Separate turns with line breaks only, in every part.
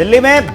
दिल्ली में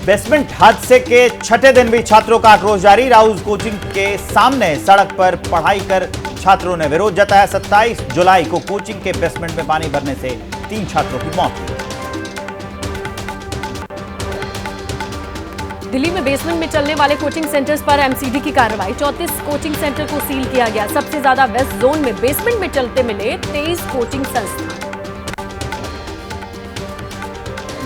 बेसमेंट हादसे के छठे दिन भी छात्रों का आक्रोश जारी। राउज कोचिंग के सामने सड़क पर पढ़ाई कर छात्रों ने विरोध जताया। 27 जुलाई को कोचिंग के बेसमेंट में पानी भरने से 3 छात्रों की मौत हुई।
दिल्ली में बेसमेंट में चलने वाले कोचिंग सेंटर्स पर एमसीडी की कार्रवाई। 34 कोचिंग सेंटर को सील किया गया। सबसे ज्यादा वेस्ट जोन में बेसमेंट में चलते मिले 23 कोचिंग संस्थान।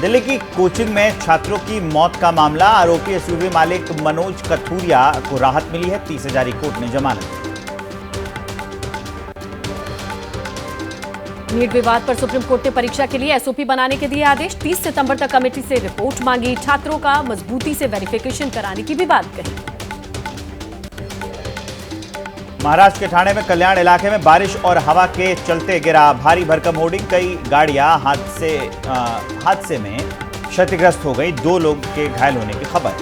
दिल्ली की कोचिंग में छात्रों की मौत का मामला। आरोपी एसयूवी मालिक मनोज कथुरिया को राहत मिली है। 30,000 कोर्ट ने जमानत।
नीट विवाद पर सुप्रीम कोर्ट ने परीक्षा के लिए एसओपी बनाने के दिए आदेश। 30 सितंबर तक कमेटी से रिपोर्ट मांगी। छात्रों का मजबूती से वेरिफिकेशन कराने की भी बात कही।
महाराष्ट्र के ठाणे में कल्याण इलाके में बारिश और हवा के चलते गिरा भारी भरकम होर्डिंग। कई गाड़ियां हादसे में क्षतिग्रस्त हो गई। 2 लोग के घायल होने की खबर।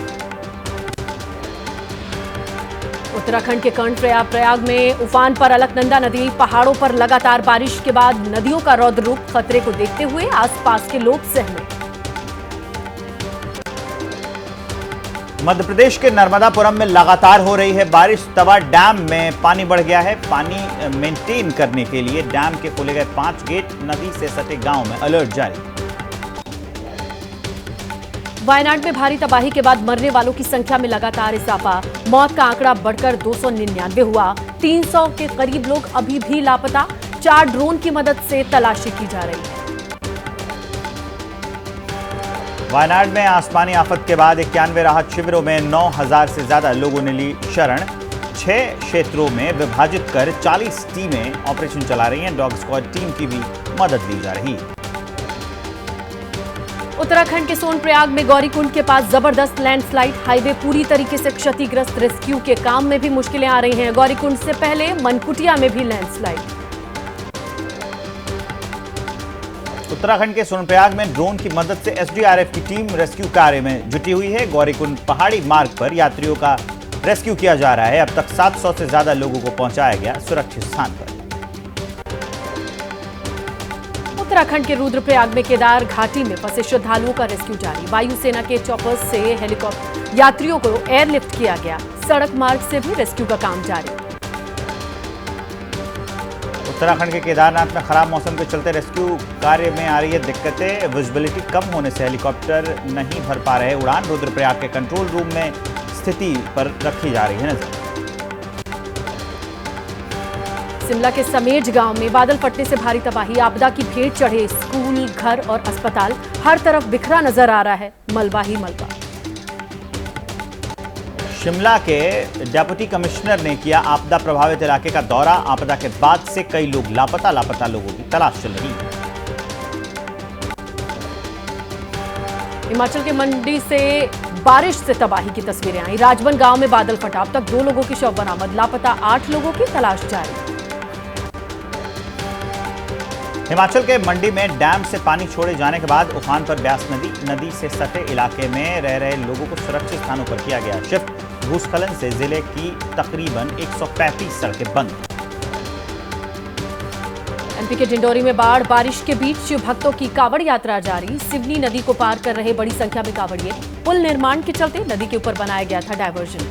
उत्तराखंड के कर्णप्रयाग में उफान पर अलकनंदा नदी। पहाड़ों पर लगातार बारिश के बाद नदियों का रौद्र रूप। खतरे को देखते हुए आसपास के लोग सहमे। मध्य प्रदेश के नर्मदापुरम में लगातार हो रही है बारिश। तवा डैम में पानी बढ़ गया है। पानी मेंटेन करने के लिए डैम के खोले गए 5 गेट। नदी से सटे गांव में अलर्ट जारी। वायनाड में भारी तबाही के बाद मरने वालों की संख्या में लगातार इजाफा। मौत का आंकड़ा बढ़कर 299 हुआ। 300 के करीब लोग अभी भी लापता। 4 ड्रोन की मदद से तलाशी की जा रही है।
वायनाड में आसमानी आफत के बाद 91 राहत शिविरों में 9,000 से ज्यादा लोगों ने ली शरण। 6 क्षेत्रों में विभाजित कर 40 टीमें ऑपरेशन चला रही हैं। डॉग स्क्वाड टीम की भी मदद ली जा रही है। उत्तराखंड के सोनप्रयाग में गौरीकुंड के पास जबरदस्त लैंडस्लाइड। हाईवे पूरी तरीके से क्षतिग्रस्त। रेस्क्यू के काम में भी मुश्किलें आ रही हैं। गौरीकुंड से पहले मनकुटिया में भी लैंडस्लाइड। उत्तराखंड के सोनप्रयाग में ड्रोन की मदद से एसडीआरएफ की टीम रेस्क्यू कार्य में जुटी हुई है। गौरीकुंड पहाड़ी मार्ग पर यात्रियों का रेस्क्यू किया जा रहा है। अब तक 700 से ज्यादा लोगों को पहुंचाया गया सुरक्षित स्थान पर। उत्तराखंड के रुद्रप्रयाग में केदार घाटी में फंसे श्रद्धालुओं का रेस्क्यू जारी। वायुसेना के चॉपर्स से हेलीकॉप्टर यात्रियों को एयरलिफ्ट किया गया। सड़क मार्ग से भी रेस्क्यू का काम जारी। उत्तराखंड के केदारनाथ में खराब मौसम के चलते रेस्क्यू कार्य में आ रही है दिक्कतें। विजिबिलिटी कम होने से हेलीकॉप्टर नहीं भर पा रहे उड़ान। रुद्रप्रयाग के कंट्रोल रूम में स्थिति पर रखी जा रही है नजर। शिमला के समेज गांव में बादल फटने से भारी तबाही। आपदा की भेंट चढ़े स्कूल, घर और अस्पताल। हर तरफ बिखरा नजर आ रहा है मलबा ही मलबा। शिमला के डिप्टी कमिश्नर ने किया आपदा प्रभावित इलाके का दौरा। आपदा के बाद से कई लोग लापता लोगों की तलाश चल रही है। हिमाचल के मंडी से बारिश से तबाही की तस्वीरें आई। राजबन गांव में बादल फटा। अब तक 2 लोगों की शव बरामद। लापता 8 लोगों की तलाश जारी। हिमाचल के मंडी में डैम से पानी छोड़े जाने के बाद उफान पर ब्यास नदी से सटे इलाके में रह रहे लोगों को सुरक्षित स्थानों पर किया गया शिफ्ट। भूस्खलन से जिले की तकरीबन 135 सड़कें बंद। एमपी के डिंडोरी में बारिश के बीच शिव भक्तों की कावड़ यात्रा जारी। सिवनी नदी को पार कर रहे बड़ी संख्या में कावड़िए। पुल निर्माण के चलते नदी के ऊपर बनाया गया था डायवर्जन।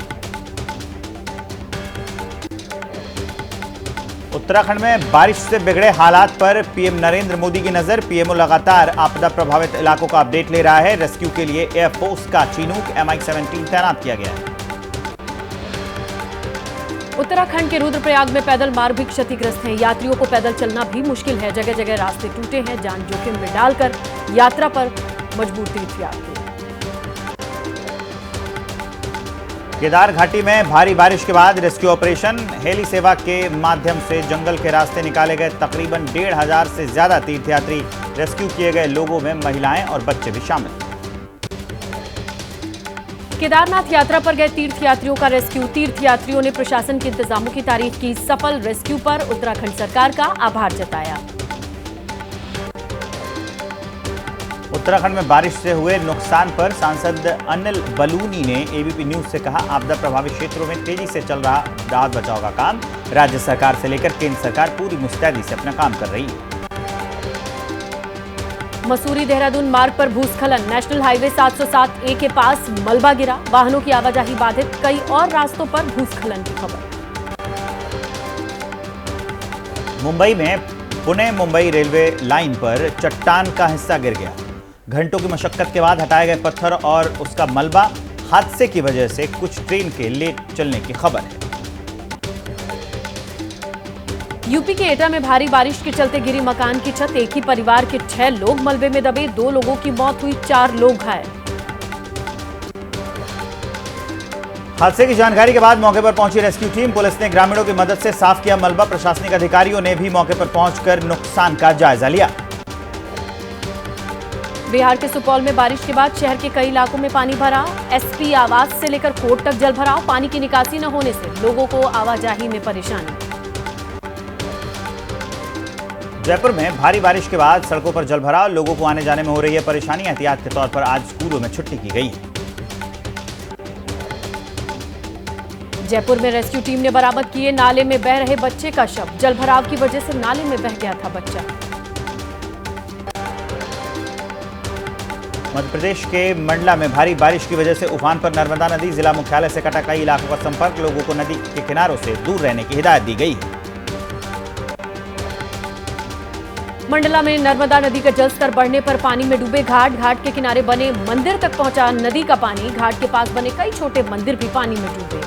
उत्तराखंड में बारिश से बिगड़े हालात पर पीएम नरेंद्र मोदी की नजर। पीएमओ लगातार आपदा प्रभावित इलाकों का अपडेट ले रहा है। रेस्क्यू के लिए एयरफोर्स का चिनूक MI-17 तैनात किया गया है। उत्तराखंड के रुद्रप्रयाग में पैदल मार्ग भी क्षतिग्रस्त हैं। यात्रियों को पैदल चलना भी मुश्किल है। जगह जगह रास्ते टूटे हैं। जान जोखिम में डालकर यात्रा पर मजबूर तीर्थयात्री। केदार घाटी में भारी बारिश के बाद रेस्क्यू ऑपरेशन। हेली सेवा के माध्यम से जंगल के रास्ते निकाले गए। तकरीबन 1,500 से ज्यादा तीर्थयात्री रेस्क्यू किए गए लोगों में महिलाएं और बच्चे भी शामिल। केदारनाथ यात्रा पर गए तीर्थयात्रियों का रेस्क्यू। तीर्थयात्रियों ने प्रशासन के इंतजामों की तारीफ की। सफल रेस्क्यू पर उत्तराखंड सरकार का आभार जताया। उत्तराखंड में बारिश से हुए नुकसान पर सांसद अनिल बलूनी ने एबीपी न्यूज से कहा, आपदा प्रभावित क्षेत्रों में तेजी से चल रहा राहत बचाव का काम। राज्य सरकार से लेकर केंद्र सरकार पूरी मुस्तैदी से अपना काम कर रही है।
मसूरी देहरादून मार्ग पर भूस्खलन, नेशनल हाईवे 707A के पास मलबा गिरा, वाहनों की आवाजाही बाधित, कई और रास्तों पर भूस्खलन की खबर।
मुंबई में पुणे मुंबई रेलवे लाइन पर चट्टान का हिस्सा गिर गया। घंटों की मशक्कत के बाद हटाए गए पत्थर और उसका मलबा हादसे की वजह से कुछ ट्रेन के लेट चलने की खबर है।
यूपी के एटा में भारी बारिश के चलते गिरी मकान की छत, एक ही परिवार के 6 लोग मलबे में दबे, 2 लोगों की मौत हुई, 4 लोग घायल।
हादसे की जानकारी के बाद मौके पर पहुंची रेस्क्यू टीम, पुलिस ने ग्रामीणों की मदद से साफ किया मलबा। प्रशासनिक अधिकारियों ने भी मौके पर पहुंचकर नुकसान का जायजा लिया।
बिहार के सुपौल में बारिश के बाद शहर के कई इलाकों में पानी भरा, एसपी आवास से लेकर कोर्ट तक जल भराव, पानी की निकासी न होने से लोगों को आवाजाही में परेशानी।
जयपुर में भारी बारिश के बाद सड़कों पर जलभराव, लोगों को आने जाने में हो रही है परेशानी। एहतियात के तौर पर आज स्कूलों में छुट्टी की गई है।
जयपुर में रेस्क्यू टीम ने बरामद किए नाले में बह रहे बच्चे का शव, जलभराव की वजह से नाले में बह गया था बच्चा।
मध्य प्रदेश के मंडला में भारी बारिश की वजह से उफान पर नर्मदा नदी, जिला मुख्यालय से कटा कई इलाकों का संपर्क, लोगों को नदी के किनारों से दूर रहने की हिदायत दी गई है।
मंडला में नर्मदा नदी का जलस्तर बढ़ने पर पानी में डूबे घाट, घाट के किनारे बने मंदिर तक पहुंचा नदी का पानी, घाट के पास बने कई छोटे मंदिर भी पानी में डूबे।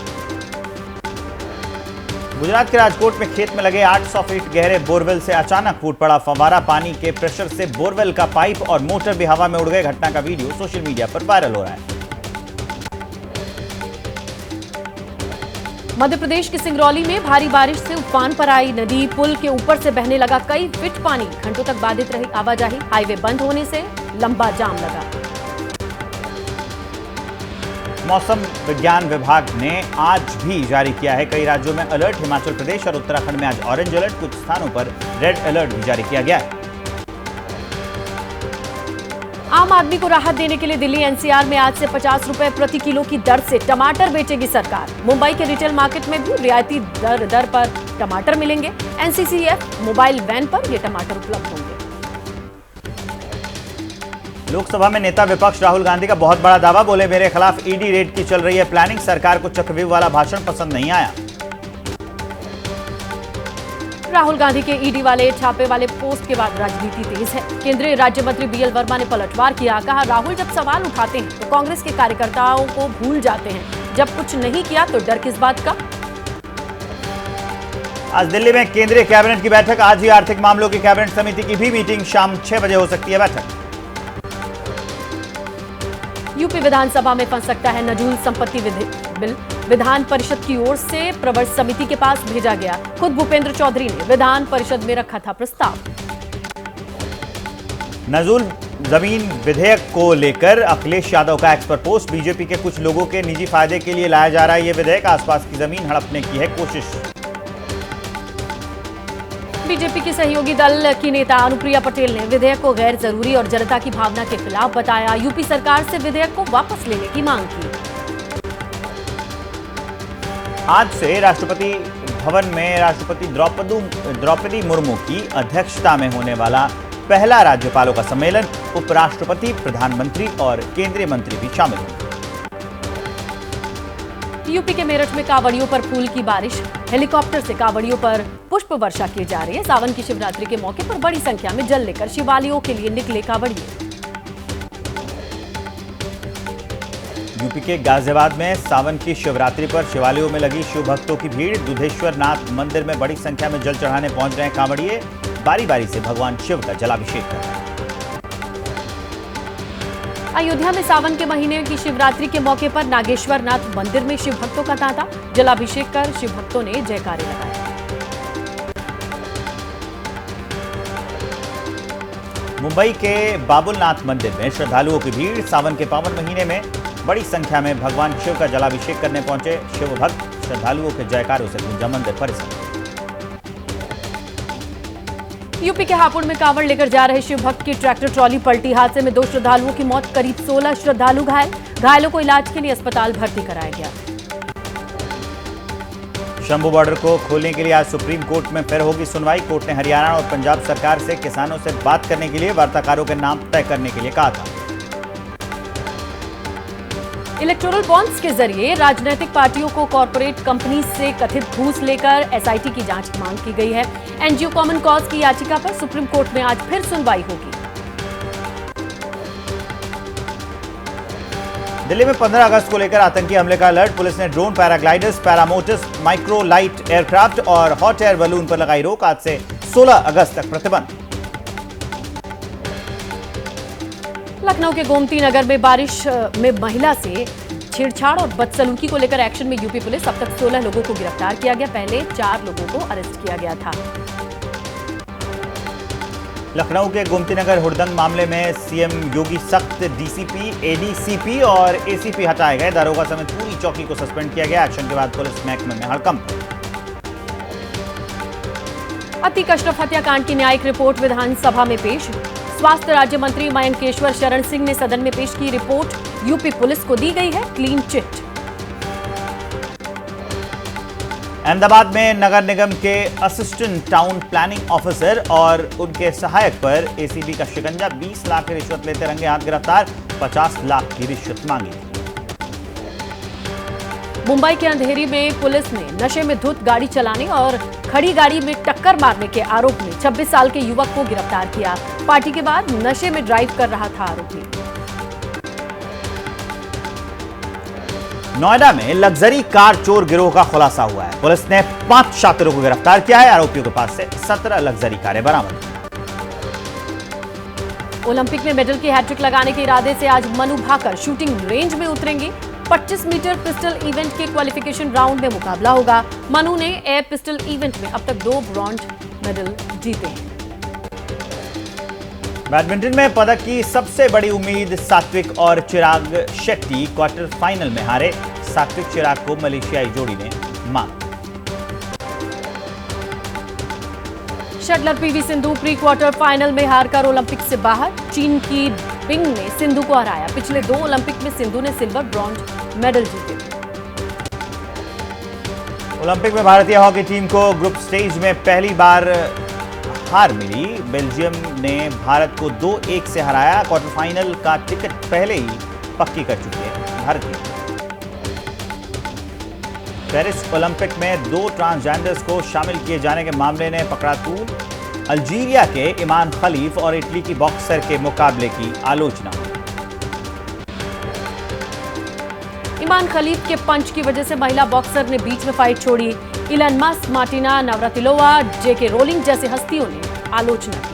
गुजरात के राजकोट में खेत में लगे 800 फीट गहरे बोरवेल से अचानक फूट पड़ा फव्वारा, पानी के प्रेशर से बोरवेल का पाइप और मोटर भी हवा में उड़ गए। घटना का वीडियो सोशल मीडिया पर वायरल हो रहा है।
मध्य प्रदेश के सिंगरौली में भारी बारिश से उफान पर आई नदी, पुल के ऊपर से बहने लगा कई फीट पानी, घंटों तक बाधित रही आवाजाही, हाईवे बंद होने से लंबा जाम लगा।
मौसम विज्ञान विभाग ने आज भी जारी किया है कई राज्यों में अलर्ट, हिमाचल प्रदेश और उत्तराखंड में आज ऑरेंज अलर्ट, कुछ स्थानों पर रेड अलर्ट भी जारी किया गया है।
आम आदमी को राहत देने के लिए दिल्ली एनसीआर में आज से 50 रुपए प्रति किलो की दर से टमाटर बेचेगी सरकार। मुंबई के रिटेल मार्केट में भी रियायती दर पर टमाटर मिलेंगे। एनसीसीएफ मोबाइल वैन पर ये टमाटर उपलब्ध होंगे।
लोकसभा में नेता विपक्ष राहुल गांधी का बहुत बड़ा दावा, बोले मेरे खिलाफ ईडी रेड की चल रही है प्लानिंग, सरकार को चक्रव्यूह वाला भाषण पसंद नहीं आया।
राहुल गांधी के ईडी वाले छापे वाले पोस्ट के बाद राजनीति तेज है। केंद्रीय राज्य मंत्री बीएल वर्मा ने पलटवार किया, कहा राहुल जब सवाल उठाते हैं तो कांग्रेस के कार्यकर्ताओं को भूल जाते हैं, जब कुछ नहीं किया तो डर किस बात का।
आज दिल्ली में केंद्रीय कैबिनेट की बैठक, आज ही आर्थिक मामलों की कैबिनेट समिति की भी मीटिंग, शाम 6 बजे हो सकती है बैठक।
यूपी विधानसभा में फंस सकता है नजूल संपत्ति बिल, विधान परिषद की ओर से प्रवर समिति के पास भेजा गया, खुद भूपेंद्र चौधरी ने विधान परिषद में रखा था प्रस्ताव।
नजूल जमीन विधेयक को लेकर अखिलेश यादव का एक्स पर पोस्ट, बीजेपी के कुछ लोगों के निजी फायदे के लिए लाया जा रहा है ये विधेयक, आसपास की जमीन हड़पने की है कोशिश।
बीजेपी की सहयोगी दल की नेता अनुप्रिया पटेल ने विधेयक को गैर जरूरी और जनता की भावना के खिलाफ बताया, यूपी सरकार से विधेयक को वापस लेने की मांग की।
आज से राष्ट्रपति भवन में राष्ट्रपति द्रौपदी मुर्मू की अध्यक्षता में होने वाला पहला राज्यपालों का सम्मेलन, उपराष्ट्रपति, प्रधानमंत्री और केंद्रीय मंत्री भी शामिल होंगे।
यूपी के मेरठ में कांवड़ियों पर फूल की बारिश, हेलीकॉप्टर से कांवड़ियों पर पुष्प वर्षा की जा रही है। सावन की शिवरात्रि के मौके पर बड़ी संख्या में जल लेकर शिवालयों के लिए निकले कांवड़िए।
यूपी के गाजियाबाद में सावन की शिवरात्रि पर शिवालयों में लगी शिव भक्तों की भीड़, दुधेश्वर नाथ मंदिर में बड़ी संख्या में जल चढ़ाने पहुंच रहे हैं कांवड़िए, बारी बारी से भगवान शिव का जलाभिषेक कर रहे हैं।
अयोध्या में सावन के महीने की शिवरात्रि के मौके पर नागेश्वर नाथ मंदिर में शिव भक्तों का तांता, जलाभिषेक कर शिव भक्तों ने जयकारे लगाए।
मुंबई के बाबुलनाथ मंदिर में श्रद्धालुओं की भीड़, सावन के पावन महीने में बड़ी संख्या में भगवान शिव का जलाभिषेक करने पहुंचे शिव भक्त, श्रद्धालुओं के जयकारों से गूंजा मंदिर परिसर।
यूपी के हापुड़ में कांवड़ लेकर जा रहे शिव भक्त की ट्रैक्टर ट्रॉली पलटी, हादसे में 2 श्रद्धालुओं की मौत, करीब 16 श्रद्धालु घायल, घायलों को इलाज के लिए अस्पताल भर्ती कराया गया।
शंभू बॉर्डर को खोलने के लिए आज सुप्रीम कोर्ट में फिर होगी सुनवाई। कोर्ट ने हरियाणा और पंजाब सरकार से किसानों से बात करने के लिए वार्ताकारों के नाम तय करने के लिए कहा था।
इलेक्टोरल बॉन्ड्स के जरिए राजनीतिक पार्टियों को कॉर्पोरेट कंपनी से कथित घूस लेकर एसआईटी की जांच की मांग की गई है। एनजीओ कॉमन कॉज की याचिका पर सुप्रीम कोर्ट में आज फिर सुनवाई होगी।
दिल्ली में 15 अगस्त को लेकर आतंकी हमले का अलर्ट। पुलिस ने drone, paragliders, paramotors, micro light aircraft और हॉट एयर बलून पर लगाई रोक। आज से 16 अगस्त तक प्रतिबंध।
लखनऊ के गोमती नगर में बारिश में महिला से छेड़छाड़ और बदसलूकी को लेकर एक्शन में यूपी पुलिस। अब तक 16 लोगों को गिरफ्तार किया गया। पहले 4 लोगों को अरेस्ट किया गया था।
लखनऊ के गोमती नगर हुड़दंग मामले में सीएम योगी सख्त। डीसीपी, एडीसीपी और एसीपी हटाए गए। दारोगा समेत पूरी चौकी को सस्पेंड किया गया। एक्शन के बाद पुलिस महकमे में हड़कंप।
अतीक अशरफ हत्याकांड की न्यायिक रिपोर्ट विधानसभा में पेश। स्वास्थ्य राज्य मंत्री मयंकेश्वर शरण सिंह ने सदन में पेश की रिपोर्ट। यूपी पुलिस को दी गई है क्लीन चिट।
अहमदाबाद में नगर निगम के असिस्टेंट टाउन प्लानिंग ऑफिसर और उनके सहायक पर एसीबी का शिकंजा। 20 लाख की रिश्वत लेते रंगे हाथ गिरफ्तार। 50 लाख की रिश्वत मांगी।
मुंबई के अंधेरी में पुलिस ने नशे में धुत गाड़ी चलाने और खड़ी गाड़ी में टक्कर मारने के आरोप में 26 साल के युवक को गिरफ्तार किया। पार्टी के बाद नशे में ड्राइव कर रहा था आरोपी।
नोएडा में लग्जरी कार चोर गिरोह का खुलासा हुआ है। पुलिस ने 5 शातिरों को गिरफ्तार किया है। आरोपियों के पास से 17 लग्जरी कारें बरामद।
ओलंपिक में मेडल की हैट्रिक लगाने के इरादे से आज मनु भाकर शूटिंग रेंज में उतरेंगे। 25 मीटर पिस्टल इवेंट के क्वालिफिकेशन राउंड में मुकाबला होगा। मनु ने एयर पिस्टल इवेंट में अब तक 2 ब्रॉन्ज मेडल जीते हैं।
बैडमिंटन में पदक की सबसे बड़ी उम्मीद सात्विक और चिराग शेट्टी क्वार्टर फाइनल में हारे। सात्विक चिराग को मलेशियाई जोड़ी ने मात।
Shuttler PV Sindhu pre quarter final में हारकर ओलंपिक से बाहर। चीन की बिंग ने सिंधु को हराया। पिछले 2 ओलंपिक में सिंधु ने सिल्वर, ब्रॉन्ज मेडल जीते।
ओलंपिक में भारतीय हॉकी टीम को ग्रुप स्टेज में पहली बार हार मिली। बेल्जियम ने भारत को 2-1 से हराया। क्वार्टर फाइनल का टिकट पहले ही पक्की कर चुके हैं भारतीय। पेरिस ओलंपिक में 2 ट्रांसजेंडर्स को शामिल किए जाने के मामले ने पकड़ा तूल। अल्जीरिया के ईमान खलीफ और इटली की बॉक्सर के मुकाबले की आलोचना।
ईमान खलीफ के पंच की वजह से महिला बॉक्सर ने बीच में फाइट छोड़ी। इलन मस्क, मार्टिना नवरातिलोवा, जेके रोलिंग जैसी हस्तियों ने आलोचना की।